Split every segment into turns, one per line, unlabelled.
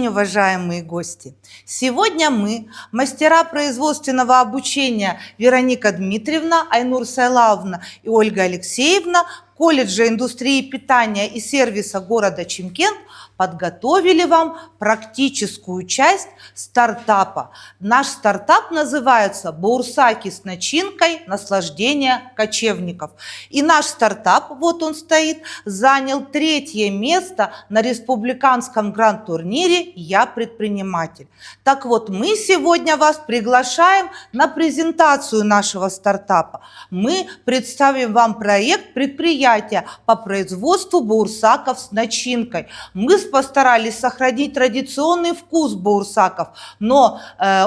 очень уважаемые гости! Сегодня мы, мастера производственного обучения Вероника Дмитриевна, Айнур Сайлавовна и Ольга Алексеевна, колледжа индустрии питания и сервиса города Чимкент, подготовили вам практическую часть стартапа. Наш стартап называется «Баурсаки с начинкой. Наслаждение кочевников». И наш стартап, вот он стоит, занял 3-е место на республиканском гранд-турнире «Я предприниматель». Так вот, мы сегодня вас приглашаем на презентацию нашего стартапа. Мы представим вам проект предприятия по производству баурсаков с начинкой. Мы постарались сохранить традиционный вкус баурсаков, но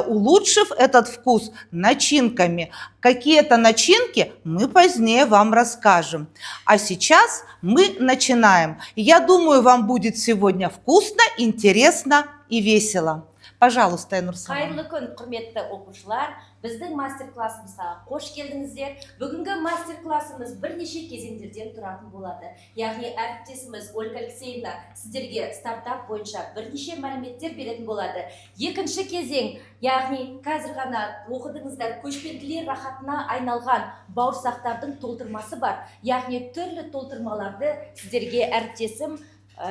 улучшив этот вкус начинками. Какие это начинки, мы позднее вам расскажем. А сейчас мы начинаем. Я думаю, вам будет сегодня вкусно, интересно и весело. Пожалуйста, Айнур Сайлавовна.
Қайырлы күн, құрметті оқушылар. Біздің мастер-классымызға қош келдіңіздер. Бүгінгі мастер-классымыз бірнеше кезеңдерден тұратын болады. Яғни әріптесіміз Ольга Алексеевна сіздерге стартап бойынша бірнеше мәліметтер беретін болады. Екінші кезең, яғни қазір ғана оқыдыңыздар, көшпенділер рахатына айналған бауырсақтардың толтырмасы бар. Яғни түрлі толтырмаларды сіздерге әріптесім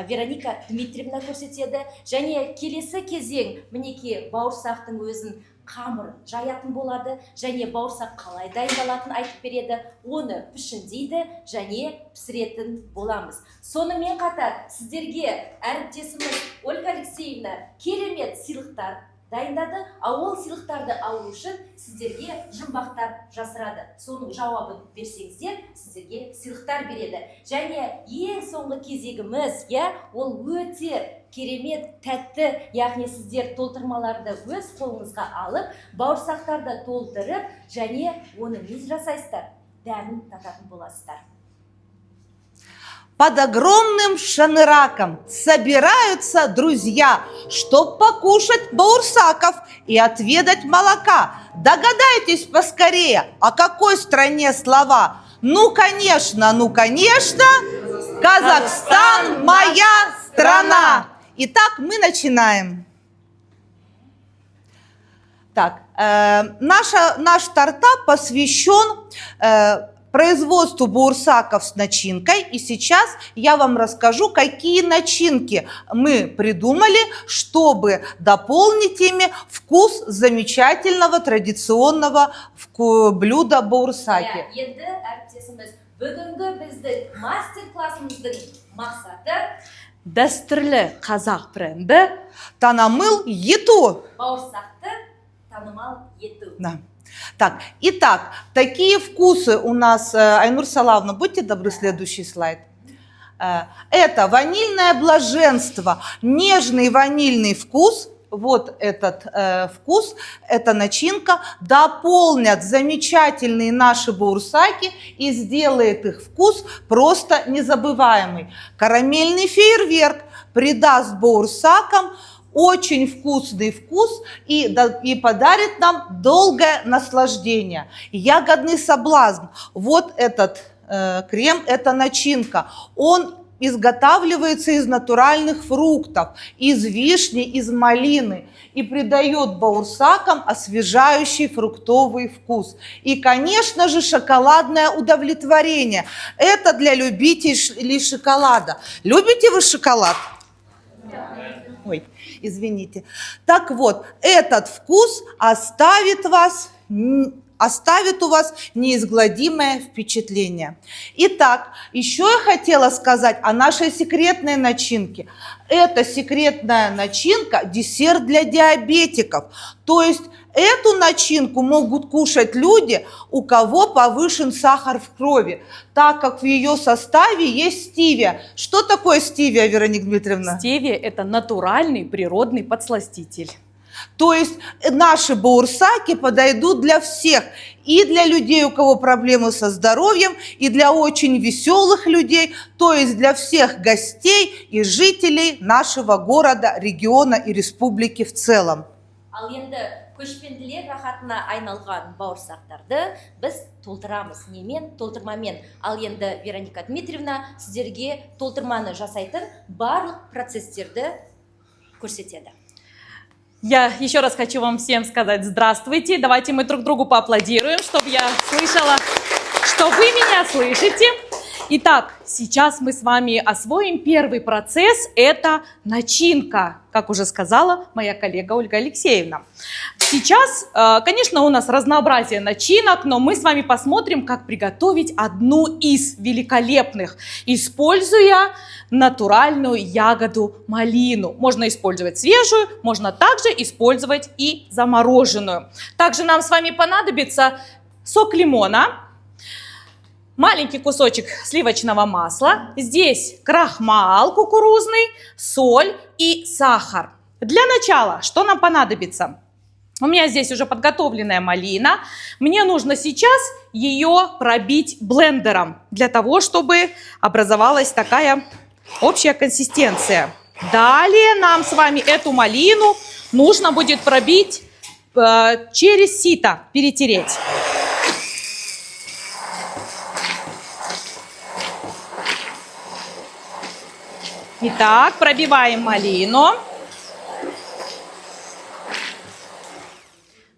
Вероника Дмитриевна көрсетеді. Және келесі кезең, мінеки бауырсақтың өзін қамыр жаятын болады, және бауырсақ қалай дайындалатынын айтып береді, оны пішіндейді және пісіретін боламыз. Сонымен қатар сіздерге әріптесіміз Ольга Алексеевна керемет сыйлықтар дайындады, ол сыйлықтарды алу үшін сіздерге жұмбақтар жасырады. Соның жауабын берсеңіздер, сіздерге сыйлықтар береді. Және ең соңғы кезегіміз, ол өте керемет, тәтті, яғни сіздер толтырмаларды өз қолыңызға алып, бауырсақтарды толтырып, және оны не жасайсыздар? Дәмін тататын боласыздар.
Под огромным шаныраком собираются друзья, чтоб покушать баурсаков и отведать молока. Догадайтесь поскорее, о какой стране слова? Ну, конечно, Казахстан – моя страна. Итак, мы начинаем. Так, наш стартап посвящен производству баурсаков с начинкой. И сейчас я вам расскажу, какие начинки мы придумали, чтобы дополнить ими вкус замечательного традиционного блюда баурсаки.
Енді әріптесіміз, бүгінгі біздің мастер-классымыздың мақсаты
дәстүрлі қазақ бренді
танымал ету.
Баурсақты танымал ету.
Да. Так, итак, такие вкусы у нас, Айнур Сайлавовна, будьте добры, следующий слайд. Это ванильное блаженство, нежный ванильный вкус, вот этот вкус, эта начинка дополнят замечательные наши баурсаки и сделает их вкус просто незабываемый. Карамельный фейерверк придаст баурсакам очень вкусный вкус и подарит нам долгое наслаждение. Ягодный соблазн. Вот этот крем, эта начинка. Он изготавливается из натуральных фруктов, из вишни, из малины и придает баурсакам освежающий фруктовый вкус. И, конечно же, шоколадное удовлетворение. Это для любителей шоколада. Любите вы шоколад? Ой, извините. Так вот, этот вкус оставит у вас неизгладимое впечатление. Итак, еще я хотела сказать о нашей секретной начинке. Эта секретная начинка – десерт для диабетиков. То есть эту начинку могут кушать люди, у кого повышен сахар в крови, так как в ее составе есть стевия. Что такое стевия, Вероника Дмитриевна?
Стевия – это натуральный природный подсластитель.
То есть наши баурсаки подойдут для всех. И для людей, у кого проблемы со здоровьем, и для очень веселых людей, то есть для всех гостей и жителей нашего города, региона и республики в целом.
Ал енді көшпенділер рахатына айналған бауырсақтарды біз толтырамыз. Немен? Толтырмамен. Ал енді Вероника Дмитриевна сіздерге толтырманы жасайтын барлық процесстерді көрсетеді.
Я еще раз хочу вам всем сказать здравствуйте. Давайте мы друг другу поаплодируем, чтобы я слышала, что вы меня слышите. Итак, сейчас мы с вами освоим первый процесс. Это начинка, как уже сказала моя коллега Ольга Алексеевна. Сейчас, конечно, у нас разнообразие начинок, но мы с вами посмотрим, как приготовить одну из великолепных, используя натуральную ягоду малину. Можно использовать свежую, можно также использовать и замороженную. Также нам с вами понадобится сок лимона, маленький кусочек сливочного масла, здесь крахмал кукурузный, соль и сахар. Для начала, что нам понадобится? У меня здесь уже подготовленная малина. Мне нужно сейчас ее пробить блендером, для того, чтобы образовалась такая общая консистенция. Далее нам с вами эту малину нужно будет пробить через сито, перетереть. Итак, пробиваем малину.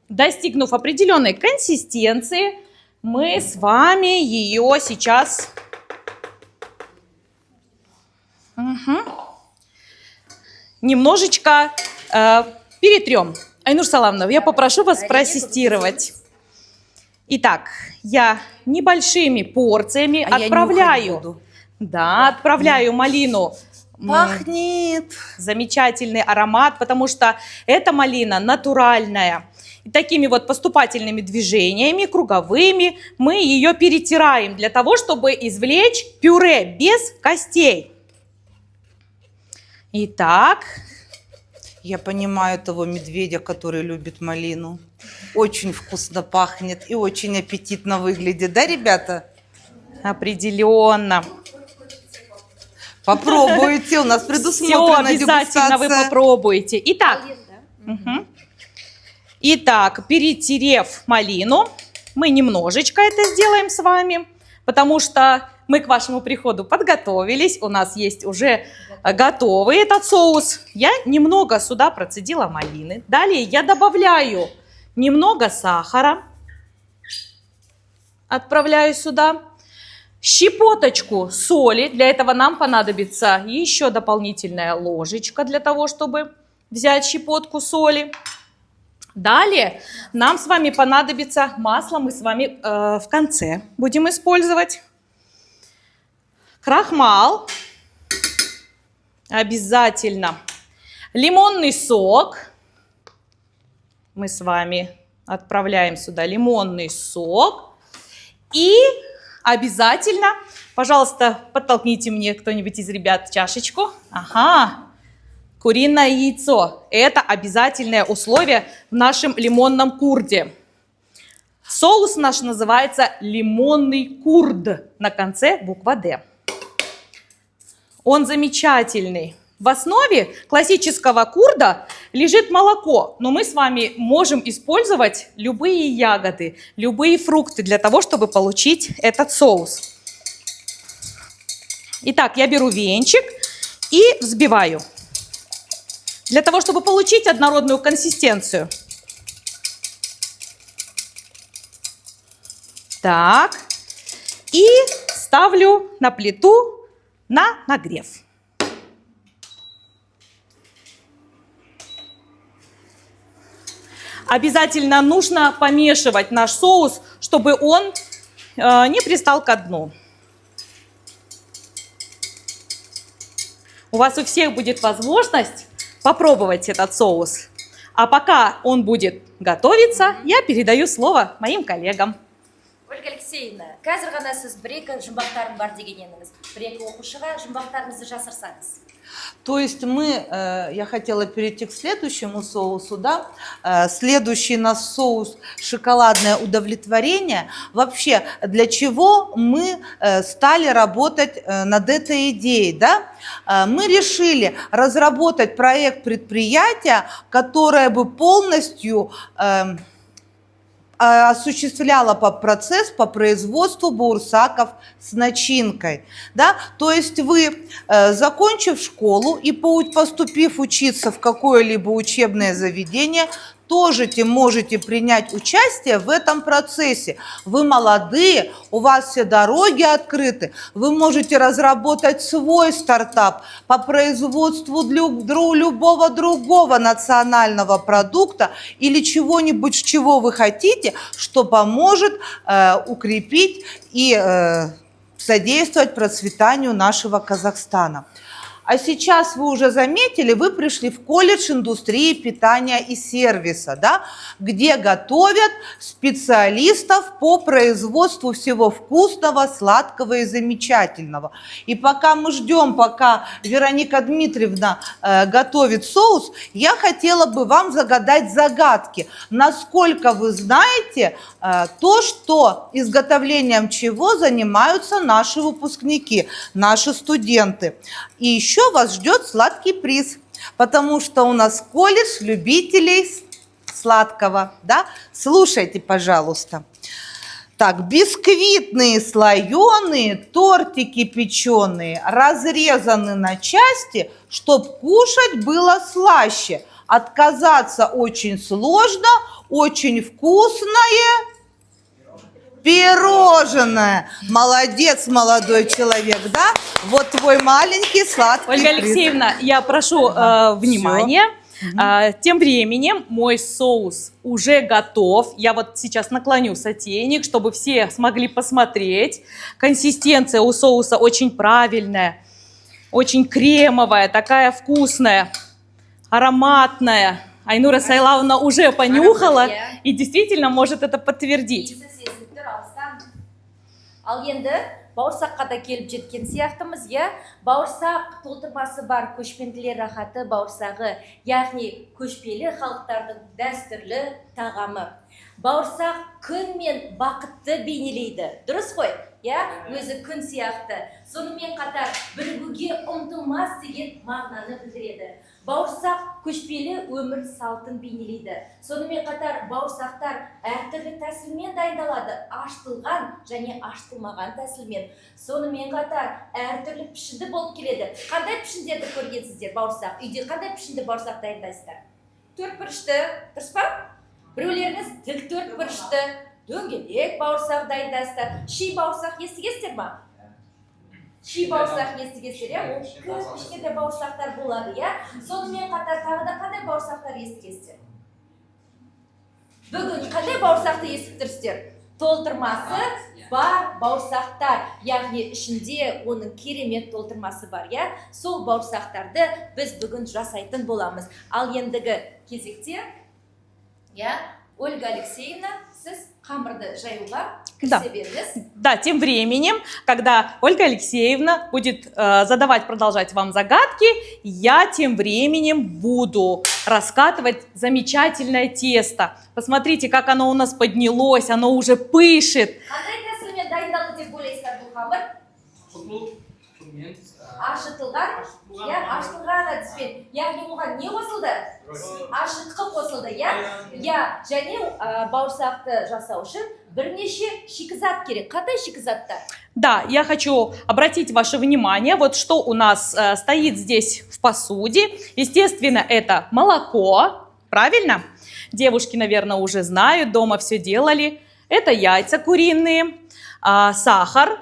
Достигнув определенной консистенции, мы с вами ее сейчас немножечко перетрем. Айнур Салавовна, я попрошу вас проассистировать. Итак, я небольшими порциями отправляю малину.
Пахнет.
Замечательный аромат, потому что эта малина натуральная. И такими вот поступательными движениями, круговыми, мы ее перетираем для того, чтобы извлечь пюре без костей. Итак.
Я понимаю того медведя, который любит малину. Очень вкусно пахнет и очень аппетитно выглядит. Да, ребята?
Определенно.
Попробуйте, у нас предусмотрена
Все, обязательно вы
дегустация.
попробуйте. Итак, перетерев малину, мы немножечко это сделаем с вами, потому что мы к вашему приходу подготовились, у нас есть уже готовый этот соус. Я немного сюда процедила малины. Далее я добавляю немного сахара, отправляю сюда. Щепоточку соли, для этого нам понадобится еще дополнительная ложечка для того, чтобы взять щепотку соли. Далее нам с вами понадобится масло, мы с вами в конце будем использовать. Крахмал, обязательно. Лимонный сок, мы с вами отправляем сюда лимонный сок и... Обязательно, пожалуйста, подтолкните мне кто-нибудь из ребят чашечку. Ага, куриное яйцо. Это обязательное условие в нашем лимонном курде. Соус наш называется лимонный курд. На конце буква «Д». Он замечательный. В основе классического курда лежит молоко, но мы с вами можем использовать любые ягоды, любые фрукты для того, чтобы получить этот соус. Итак, я беру венчик и взбиваю, для того, чтобы получить однородную консистенцию. Так, и ставлю на плиту на нагрев. Обязательно нужно помешивать наш соус, чтобы он не пристал ко дну. У вас у всех будет возможность попробовать этот соус. А пока он будет готовиться, я передаю слово моим коллегам.
Ольга Алексеевна, қазір ғана сіз бір-екі жұмбақтарым бар деген едіңіз. Бір-екі оқушыға жұмбақтарыңызды жасырсаңыз.
То есть я хотела перейти к следующему соусу, да? Следующий наш соус «Шоколадное удовлетворение». Вообще, для чего мы стали работать над этой идеей, да? Мы решили разработать проект предприятия, которое бы полностью осуществляла процесс по производству баурсаков с начинкой. Да? То есть вы, закончив школу и поступив учиться в какое-либо учебное заведение, тоже можете принять участие в этом процессе. Вы молодые, у вас все дороги открыты, вы можете разработать свой стартап по производству любого другого национального продукта или чего-нибудь, чего вы хотите, что поможет укрепить и содействовать процветанию нашего Казахстана. А сейчас вы уже заметили, вы пришли в колледж индустрии питания и сервиса, да, где готовят специалистов по производству всего вкусного, сладкого и замечательного. И пока мы ждем, пока Вероника Дмитриевна готовит соус, я хотела бы вам загадать загадки. Насколько вы знаете то, что изготовлением чего занимаются наши выпускники, наши студенты. И еще вас ждет сладкий приз, потому что у нас колледж любителей сладкого. Да? Слушайте, пожалуйста. Так, бисквитные слоеные, тортики печеные, разрезаны на части, чтобы кушать было слаще. Отказаться очень сложно, очень вкусное. Пирожное. Молодец, молодой человек, да? Вот твой маленький сладкий
Ольга Алексеевна, я прошу внимания. Тем временем мой соус уже готов. Я вот сейчас наклоню сотейник, чтобы все смогли посмотреть. Консистенция у соуса очень правильная, очень кремовая, такая вкусная, ароматная. Айнура Сайлауовна уже понюхала и действительно может это подтвердить.
Ал енді бауырсаққа да келіп жеткен сияқтымыз, иә? Бауырсақ толтырмасы бар көшпенділер рахаты бауырсағы, яғни көшпелі халықтардың дәстүрлі тағамы. Бауырсақ күн мен бақытты бейнелейді. Дұрыс қой? Я, өзі күн сияқты. Сонымен қатар бірігуге ұмтылмас деген мағынаны білдіреді. Бауырсақ көшпелі өмір салтын бейнелейді. Сонымен қатар бауырсақтар әртүрлі тәсілмен дайындалады. Ашытылған және ашытылмаған тәсілмен. Сонымен қатар әртүрлі пішінді болып келеді. Қандай пішіндерді көргенсіздер бауырсақ? Үйде қандай пішінді бауырсақ дайындайсыздар? Төртбұрышты, дұрыс па? Біреулеріңіз тік төртбұрышты, дөңгелек бауырсақ дайындайсыздар. Ши бауырсақ естігенсіздер ма? Ши бауырсақ естігенсіздер, иә? Ол кішкентай бауырсақтар болады, иә? Сонымен қатар тағы да қандай бауырсақтар естігенсіздер? Бүгін қандай бауырсақты естіп тұрсыздар? Толтырмасы бар бауырсақтар, яғни ішінде оның керемет толтырмасы бар, иә? Сол бауырсақтарды біз бүгін жасайтын боламыз. Ал ендігі кезекте, иә, Ольга Алексеевна, сіз қамырды жаюға кірісе беріңіз.
Да, тем временем, когда Ольга Алексеевна будет продолжать вам загадки, я тем временем буду раскатывать замечательное тесто. Посмотрите, как оно у нас поднялось, оно уже пышет.
Қандай тәсілмен дайындалды деп ойлайсыздар бұл қамыр? Ашытылған, иә, ашытылған әдіспен. Яғни оған не қосылды? Ашытқы қосылды, иә? Иә, және бауырсақты жасау үшін бірнеше шикізат керек. Қандай шикізаттар?
Да, я хочу обратить ваше внимание, вот что у нас стоит здесь в посуде. Естественно, это молоко, правильно? Девушки, наверное, уже знают, дома все делали. Это яйца куриные, сахар,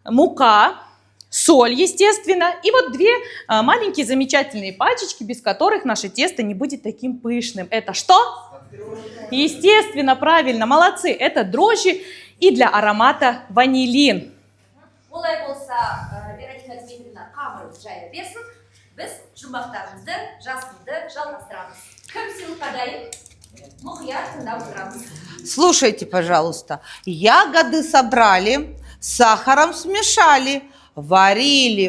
мука, соль, естественно, и вот две маленькие замечательные пачечки, без которых наше тесто не будет таким пышным. Это что? Естественно, правильно, молодцы, это дрожжи и для аромата ванилин.
Олай болса, Вероника Дмитриевна қамырды жайып берсін, біз жұмбақтарымызды, жасымызды жалғастырамыз. Кім сыйлыққа дайын? Мұқият тыңдап отырамыз.
Слушайте, пожалуйста, ягоды собрали, с сахаром смешали, варили,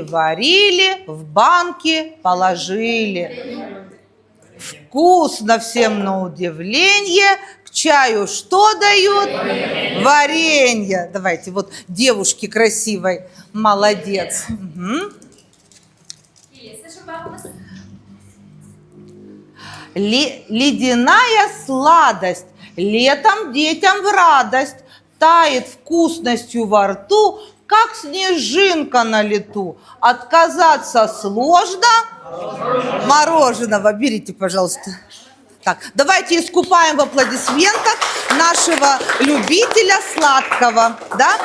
в банки положили. Вкусно всем на удивление. К чаю что дают? Варенье. Давайте, вот девушки красивой. Молодец. Угу. Ледяная сладость. Летом детям в радость, тает вкусностью во рту, как снежинка на лету. Отказаться сложно. Мороженого берите, пожалуйста. Так, давайте искупаем в аплодисментах нашего любителя сладкого, да?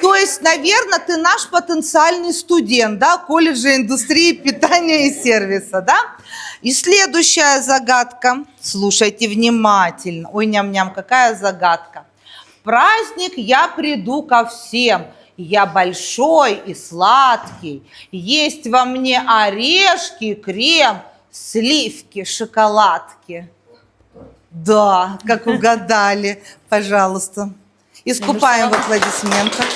То есть, наверное, ты наш потенциальный студент, да, колледжа индустрии питания и сервиса, да? И следующая загадка. Слушайте внимательно. Ой, ням-ням, какая загадка. В праздник я приду ко всем. Я большой и сладкий. Есть во мне орешки, крем, сливки, шоколадки. Да, как угадали. Пожалуйста. Искупаем в аплодисментах.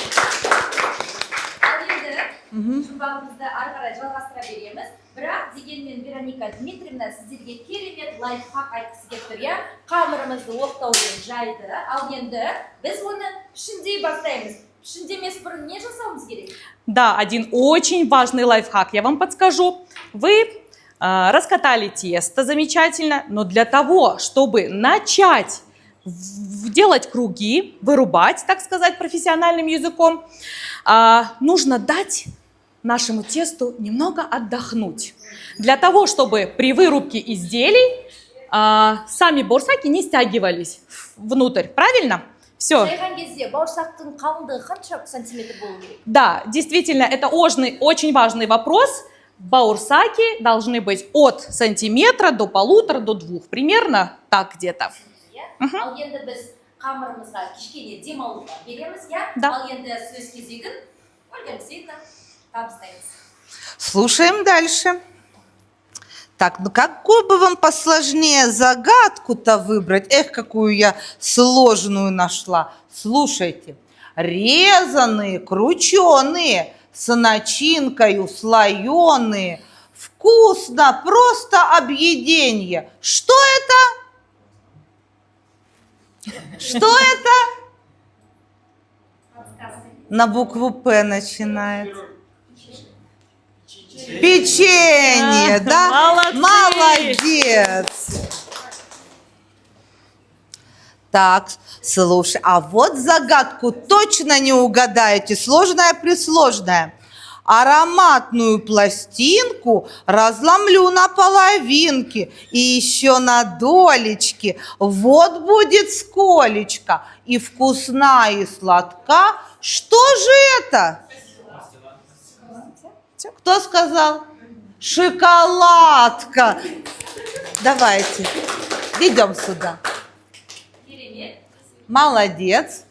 Ал енді жұмбағымызды ары қарай жалғастыра береміз. Бірақ дегенмен Вероника Дмитриевна сіздерге керемет лайфхак айтқысы келіп тұр, иә? Қамырымызды оқтаумен жайды. Ал енді біз оны пішіндей бастаймыз. Пішіндемес бұрын не жасауымыз керек?
Да, один очень важный лайфхак, я вам подскажу. Вы раскатали тесто замечательно, но для того, чтобы начать делать круги, вырубать, так сказать, профессиональным языком, нужно дать нашему тесту немного отдохнуть. Для того, чтобы при вырубке изделий сами баурсаки не стягивались внутрь, правильно? Все.
Жайған кезде бауырсақтың қалыңдығы қанша сантиметр болу керек?
Да, действительно, это очень важный вопрос. Баурсаки должны быть от сантиметра до 1,5 до 2, примерно так где-то.
Ал енді біз қамырымызға кішкене демалуға береміз, иә?
Да.
Ал енді сөз кезегін Ольга Алексеевна табыстаймыз.
Слушаем дальше. Так, ну какую бы вам посложнее загадку-то выбрать? Эх, какую я сложную нашла. Слушайте. Резаные, крученые, с начинкою слоеные. Вкусно, просто объеденье. Что это? Что это? На букву П начинает. Печенье, да?
Молодцы!
Молодец! Так, слушай, а вот загадку точно не угадаете. Сложная-пресложная. Ароматную пластинку разломлю на половинки и еще на долечки. Вот будет сколечко и вкусна, и сладка. Что же это? Кто сказал? Шоколадка. Давайте, идем сюда. Молодец.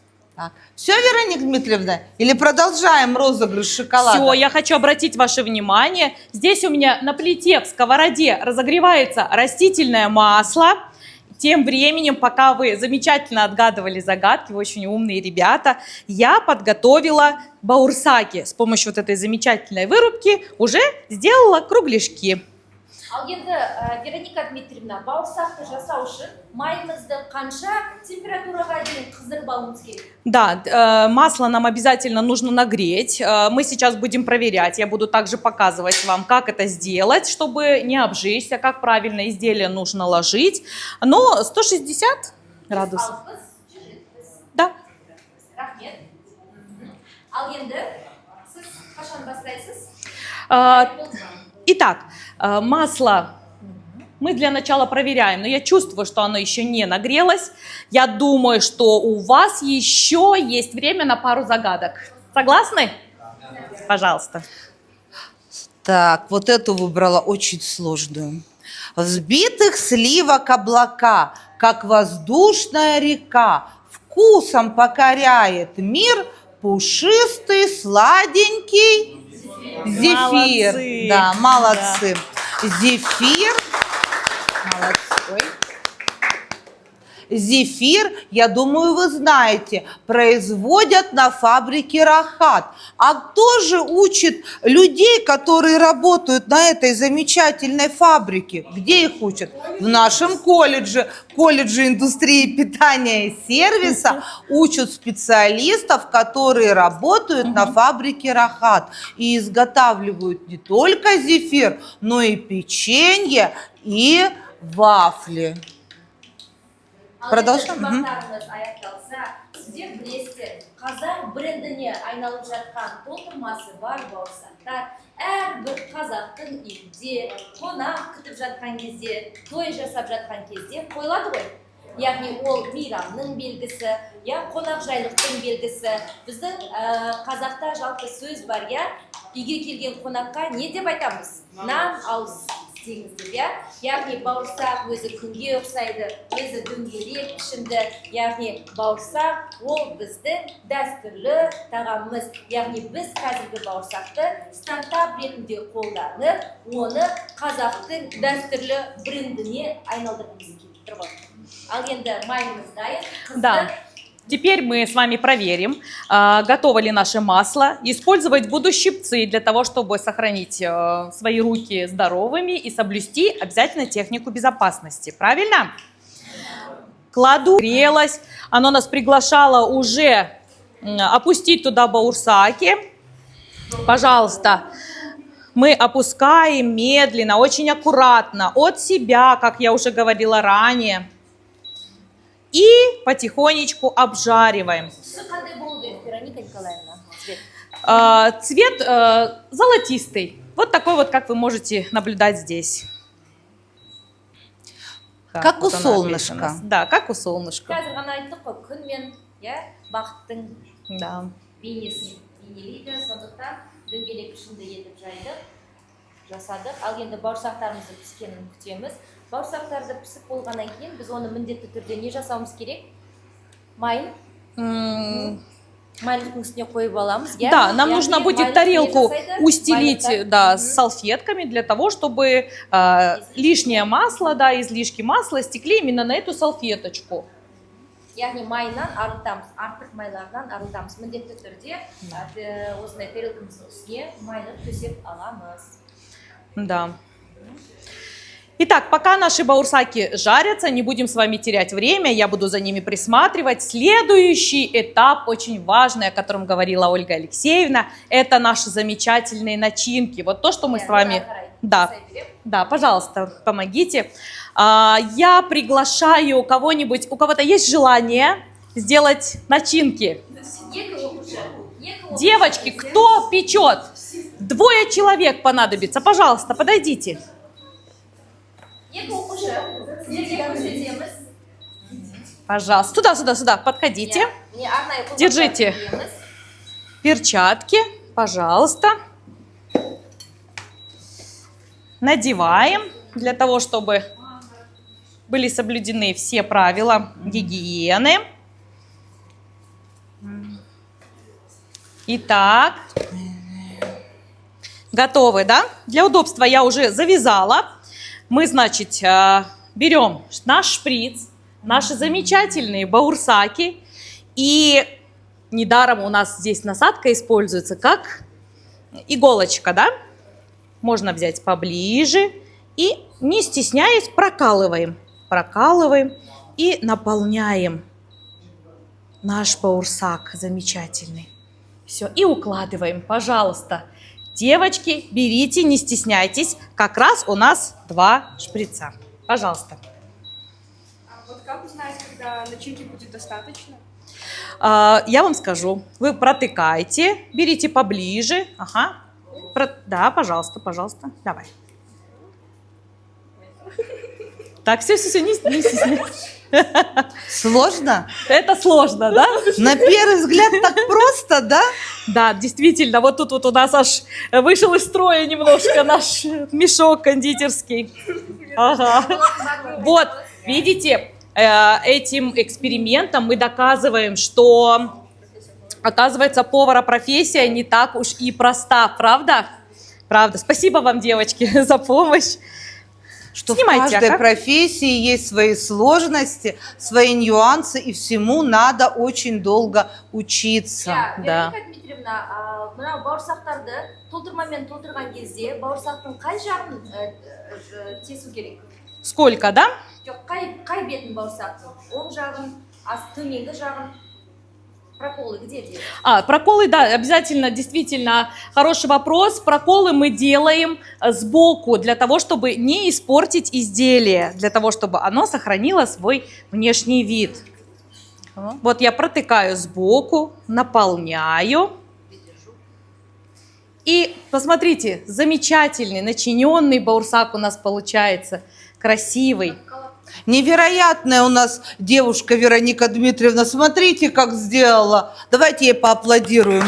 Все, Вероника Дмитриевна? Или продолжаем розыгрыш шоколада?
Все, я хочу обратить ваше внимание. Здесь у меня на плите в сковороде разогревается растительное масло. Тем временем, пока вы замечательно отгадывали загадки, вы очень умные ребята, я подготовила баурсаки. С помощью вот этой замечательной вырубки уже сделала кругляшки.
Ал енді Вероника Дмитриевна, бауырсақты жасау үшін майымызды қанша температураға дейін қыздырбауымыз керек?
Да, масло нам обязательно нужно нагреть. Мы сейчас будем проверять. Я буду также показывать вам, как это сделать, чтобы не обжечься, как правильно изделие нужно ложить. Но 160 градусов.
Алпыс, 170.
Да.
Рахмет. Ал енді сіз қашан бастайсыз?
Итак, масло мы для начала проверяем, но я чувствую, что оно еще не нагрелось. Я думаю, что у вас еще есть время на пару загадок. Согласны? Пожалуйста.
Так, вот эту выбрала очень сложную. Взбитых сливок облака, как воздушная река, вкусом покоряет мир пушистый, сладенький зефир.
Молодцы.
Да, молодцы. Да. Зефир. Молодцы. Ой. Зефир, я думаю, вы знаете, производят на фабрике Рахат. А кто же учит людей, которые работают на этой замечательной фабрике? Где их учат? В нашем колледже, колледже индустрии питания и сервиса, учат специалистов, которые работают на фабрике Рахат и изготавливают не только зефир, но и печенье и вафли. Продолжим? Мгм.
Бақтарымыз аяқталса, сіздер білесіздер, қазақ брендіне айналып жатқан толтырмасы бар бауырсақтар. Әрбір қазақтың үйінде, қонақ күтіп жатқан кезде, той жасап жатқан кезде қойылады ғой. Яғни ол мейрамның белгісі, қонақжайлықтың белгісі. Біздің қазақта жалпы сөз бар, үйге келген қонаққа не деп айтамыз? Нан ауыз істеңіз деп, яғни бауырсақ өзі күнге ұқсайды, өзі дөңгелек пішінді, яғни бауырсақ ол біздің дәстүрлі тағамымыз. Яғни біз қазіргі бауырсақты стартап ретінде қолданып, оны қазақтың дәстүрлі брендіне айналдырғымыз келіп тұр ғой. Ал енді майымыз дайын.
Да. Теперь мы с вами проверим, готово ли наше масло. Использовать буду щипцы для того, чтобы сохранить свои руки здоровыми и соблюсти обязательно технику безопасности. Правильно? Кладу. Грелось. Оно нас приглашало уже опустить туда баурсаки. Пожалуйста. Мы опускаем медленно, очень аккуратно, от себя, как я уже говорила ранее. И потихонечку обжариваем. Цвет золотистый. Вот такой вот, как вы можете наблюдать здесь.
Как у
вот она
солнышка.
у нас. Да, как у солнышка.
Қазір ғана айттық қой, күн мен бақыттың
Да.
бейнесін бейнелейді, сондықтан дөңгелек пішінді етіп жайдық, жасадық. Ал енді бауырсақтарымызды піскенін күтеміз. Бауырсақтарды пісіп болғаннан кейін біз оны міндетті түрде не жасауымыз керек? Майын майлықтың үстіне қойып аламыз.
Да, нам нужно будет тарелку устелить, да, с салфетками для того, чтобы лишнее масло, да, излишки масла стекли именно на эту салфеточку.
Яғни майынан арылтамыз, артық майларынан арылтамыз. Міндетті түрде осындай тарелкамыздың үстіне майлы төсеп аламыз.
Да. Итак, пока наши баурсаки жарятся, не будем с вами терять время, я буду за ними присматривать. Следующий этап, очень важный, о котором говорила Ольга Алексеевна, это наши замечательные начинки. Вот то, что мы с вами... Да, пожалуйста, помогите. Я приглашаю кого-нибудь, у кого-то есть желание сделать начинки? Девочки, кто печет? 2 человек понадобится, пожалуйста, подойдите. Пожалуйста, сюда, подходите. Держите перчатки, пожалуйста. Надеваем для того, чтобы были соблюдены все правила гигиены. Итак, готовы, да? Для удобства я уже завязала. Мы, значит, берем наш шприц, наши замечательные баурсаки. И недаром у нас здесь насадка используется как иголочка, да? Можно взять поближе и, не стесняясь, прокалываем. Прокалываем и наполняем наш баурсак замечательный. Все, и укладываем, пожалуйста. Девочки, берите, не стесняйтесь. Как раз у нас 2 шприца. Пожалуйста.
А вот как узнать, когда начинки будет достаточно?
Я вам скажу. Вы протыкаете, берите поближе. Ага. Да, пожалуйста, давай. Так, все, не стесняйтесь.
Сложно?
Это сложно, да?
На первый взгляд так просто, да?
Да, действительно, вот тут вот у нас аж вышел из строя немножко наш мешок кондитерский. Ага. Вот, видите, этим экспериментом мы доказываем, что, оказывается, повара профессия не так уж и проста, правда? Правда. Спасибо вам, девочки, за помощь.
Что
Снимайте,
в каждой
ага.
профессии есть свои сложности, свои нюансы, и всему надо очень долго учиться.
Да.
Вероника Дмитриевна, мына бауырсақтарды толтырмамен толтырған кезде бауырсақтың қай жағын тесу керек?
Сколько, да?
Жоқ, қай бетін бауырсақтың? Оң жағын, төменгі жағын? Проколы где делать?
Проколы, да, обязательно, действительно, хороший вопрос. Проколы мы делаем сбоку для того, чтобы не испортить изделие, для того, чтобы оно сохранило свой внешний вид. Вот я протыкаю сбоку, наполняю. И посмотрите, замечательный, начиненный баурсак у нас получается, красивый.
Невероятная у нас девушка Вероника Дмитриевна. Смотрите, как сделала. Давайте ей поаплодируем.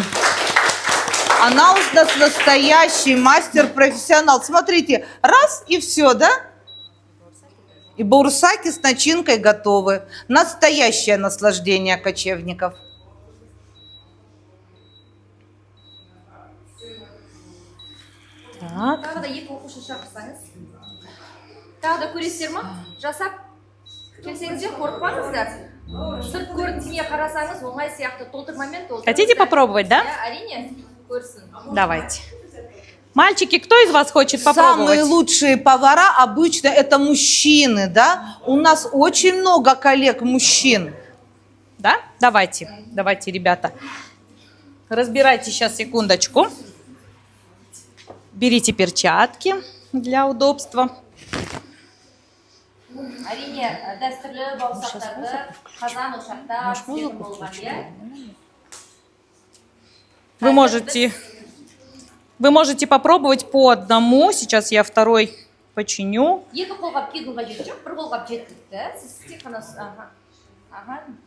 Она у нас настоящий мастер-профессионал. Смотрите, раз и все, да? И баурсаки с начинкой готовы. Настоящее наслаждение кочевников.
Так.
Тағы да екі оқушы шақырсаңыз. Тағы да көресіздер ма? Жасап келсеңіздер қорықпаңыздар. Сырт көрінісіне қарасаңыз оңай сияқты толтырмамен толтырыңыздар.
Хотите попробовать, да?
Әрине, көрсін.
Давайте. Мальчики, кто из вас хочет попробовать?
Самые лучшие повара обычно это мужчины, да? У нас очень много коллег мужчин.
Да? Давайте, давайте, ребята. Разбирайте сейчас, секундочку. Берите перчатки для удобства.
Әрине, дәстүрлі баусақтарды қазан ошақта пісіретін болған, иә?
Вы можете попробовать по одному. Сейчас я второй починю.
Екі қолғап кегуға жеті жоқ, бір қолғап жеткілікті. Сіз тек қана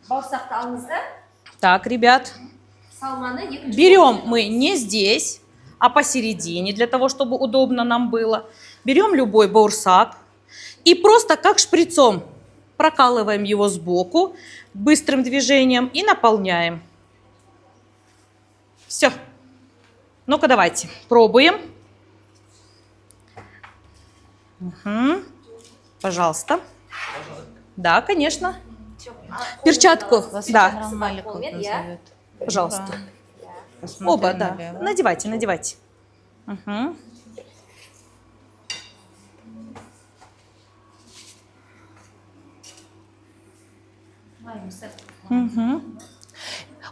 баусақты алыңыз да.
Так, ребят.
Салманы екінші.
Берем мы не здесь, а посередине, для того, чтобы удобно нам было. Берем любой баурсак и просто как шприцом прокалываем его сбоку быстрым движением и наполняем. Все. Ну-ка, давайте, пробуем. Угу. Пожалуйста. Да, конечно. Перчатку, да. Пожалуйста. Оба, да. Надевайте, надевайте. Угу. Угу.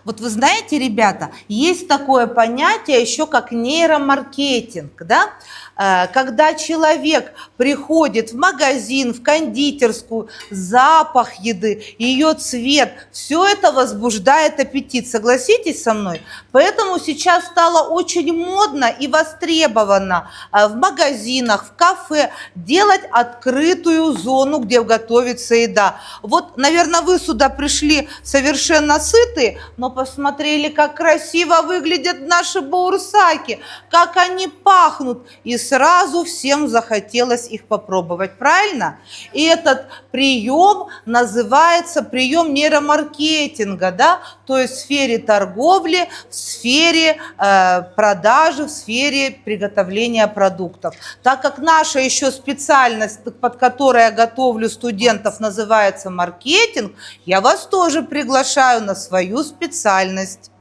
Вот вы знаете, ребята, есть такое понятие еще как нейромаркетинг, да? Когда человек приходит в магазин, в кондитерскую, запах еды, ее цвет, все это возбуждает аппетит. Согласитесь со мной? Поэтому сейчас стало очень модно и востребовано в магазинах, в кафе делать открытую зону, где готовится еда. Вот, наверное, вы сюда пришли совершенно сытые, но посмотрели, как красиво выглядят наши баурсаки, как они пахнут, и сразу всем захотелось их попробовать, правильно? И этот прием называется прием нейромаркетинга, да, то есть в сфере торговли, в сфере продажи, в сфере приготовления продуктов. Так как наша еще специальность, под которой я готовлю студентов, называется маркетинг, я вас тоже приглашаю на свою специальность.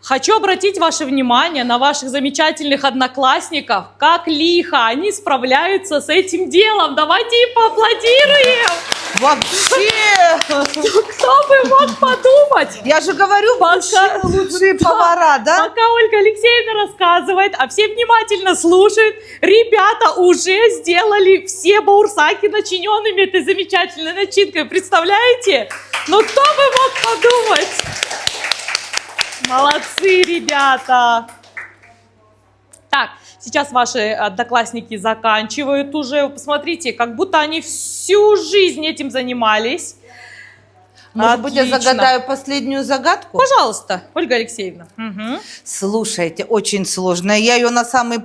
Хочу обратить ваше внимание на ваших замечательных одноклассников, как лихо они справляются с этим делом. Давайте им поаплодируем.
Вообще!
Кто бы мог подумать?
Я же говорю, мужчины лучшие повара, да?
Пока Ольга Алексеевна рассказывает, а все внимательно слушают, ребята уже сделали все баурсаки начиненными этой замечательной начинкой. Представляете? Ну кто бы мог подумать? Молодцы, ребята! Так, сейчас ваши одноклассники заканчивают уже. Посмотрите, как будто они всю жизнь этим занимались.
Может быть, я загадаю последнюю загадку?
Пожалуйста, Ольга Алексеевна. Угу.
Слушайте, очень сложная. Я ее на самый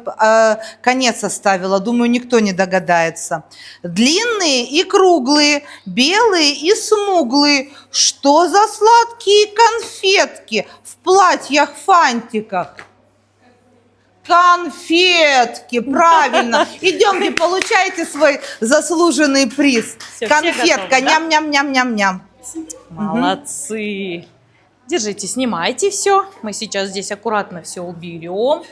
конец оставила. Думаю, никто не догадается. Длинные и круглые, белые и смуглые. Что за сладкие конфетки в платьях-фантиках? Конфетки, правильно. Идемте, получайте свой заслуженный приз.
Всё,
Конфетка,
готовы, да?
ням-ням-ням-ням-ням.
Молодцы. Держите, снимайте все. Мы сейчас здесь аккуратно все уберем.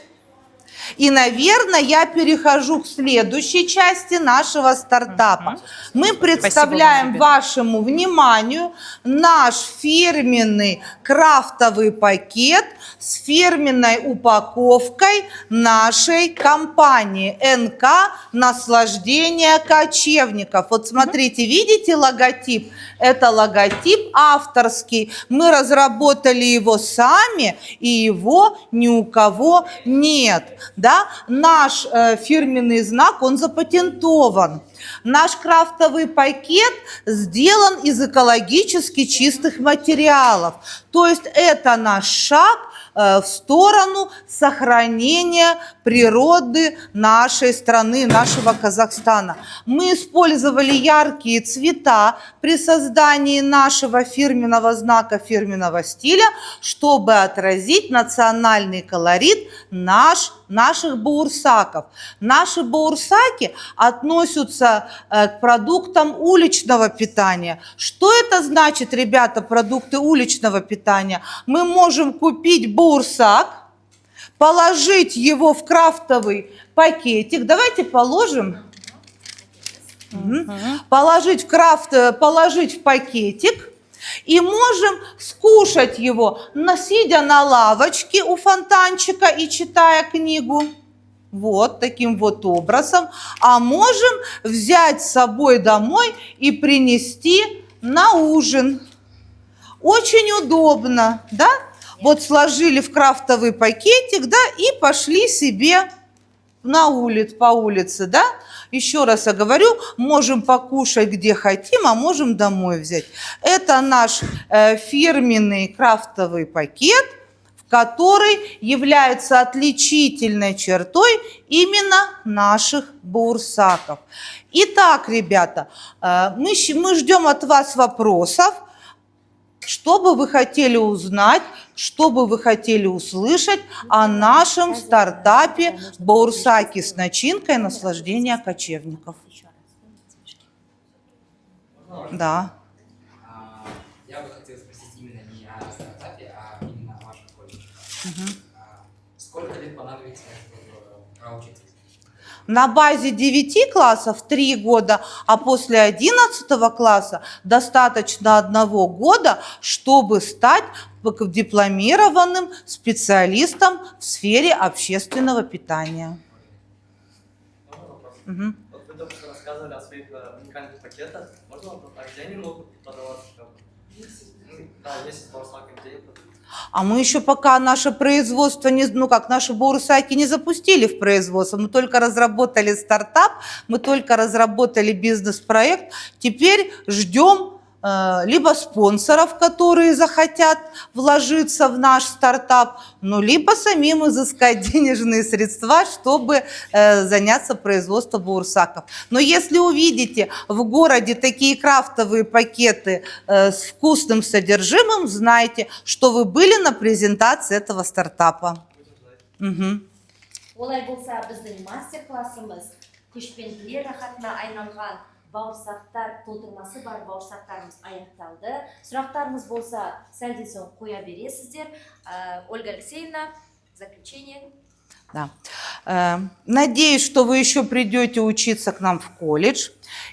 И, наверное, я перехожу к следующей части нашего стартапа. Мы представляем
ребят.
вашему вниманию наш фирменный крафтовый пакет с фирменной упаковкой нашей компании НК «Наслаждение кочевников». Вот смотрите, видите логотип? Это логотип авторский. Мы разработали его сами, и его ни у кого нет. Да? Наш фирменный знак, он запатентован. Наш крафтовый пакет сделан из экологически чистых материалов. То есть это наш шаг в сторону сохранения природы нашей страны, нашего Казахстана. Мы использовали яркие цвета при создании нашего фирменного знака, фирменного стиля, чтобы отразить национальный колорит наших баурсаков. Наши баурсаки относятся к продуктам уличного питания. Что это значит, ребята, продукты уличного питания? Мы можем купить баурсак, положить его в крафтовый пакетик. Давайте положим. Положить в пакетик. И можем скушать его, сидя на лавочке у фонтанчика и читая книгу. Вот таким вот образом. А можем взять с собой домой и принести на ужин. Очень удобно, да? Вот сложили в крафтовый пакетик, да, и пошли себе по улице, да? Еще раз я говорю, можем покушать где хотим, а можем домой взять. Это наш фирменный крафтовый пакет, который является отличительной чертой именно наших баурсаков. Итак, ребята, мы ждем от вас вопросов. Что бы вы хотели узнать, что бы вы хотели услышать о нашем стартапе «Баурсаки с начинкой наслаждения кочевников». Да.
Я бы хотел спросить именно не о стартапе, а именно о вашем колледже. Сколько лет понадобится, чтобы проучиться?
На базе 9 классов 3 года, а после 11 класса достаточно 1 года, чтобы стать дипломированным специалистом в сфере общественного питания.
Вот вы только что рассказывали о своих уникальных пакетах. Можно вопрос, а где они могут продаваться? Да, есть баурсаки, где они продаются?
А мы еще пока наше производство, наши баурсаки не запустили в производство. Мы только разработали стартап, мы только разработали бизнес-проект. Теперь ждем либо спонсоров, которые захотят вложиться в наш стартап, либо самим изыскать денежные средства, чтобы заняться производством баурсаков. Но если увидите в городе такие крафтовые пакеты с вкусным содержимым, знайте, что вы были на презентации этого стартапа.
Олай болса біздің мастер-классымыз күш пен тілер рахатына айналған бауырсақтар толтырмасы бар бауырсақтарымыз аяқталды. Сұрақтарыңыз болса, сәлден соң қоя бересіздер. Ольга Алексеевна, заключение.
Да. Надеюсь, что вы еще придете учиться к нам в колледж.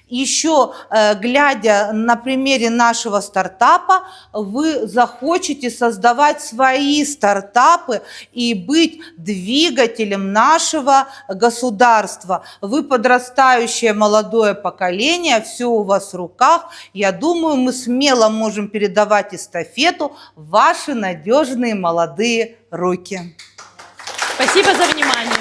Еще, глядя на примере нашего стартапа, вы захотите создавать свои стартапы и быть двигателем нашего государства. Вы подрастающее молодое поколение, все у вас в руках. Я думаю, мы смело можем передавать эстафету в ваши надежные молодые руки.
Спасибо за внимание.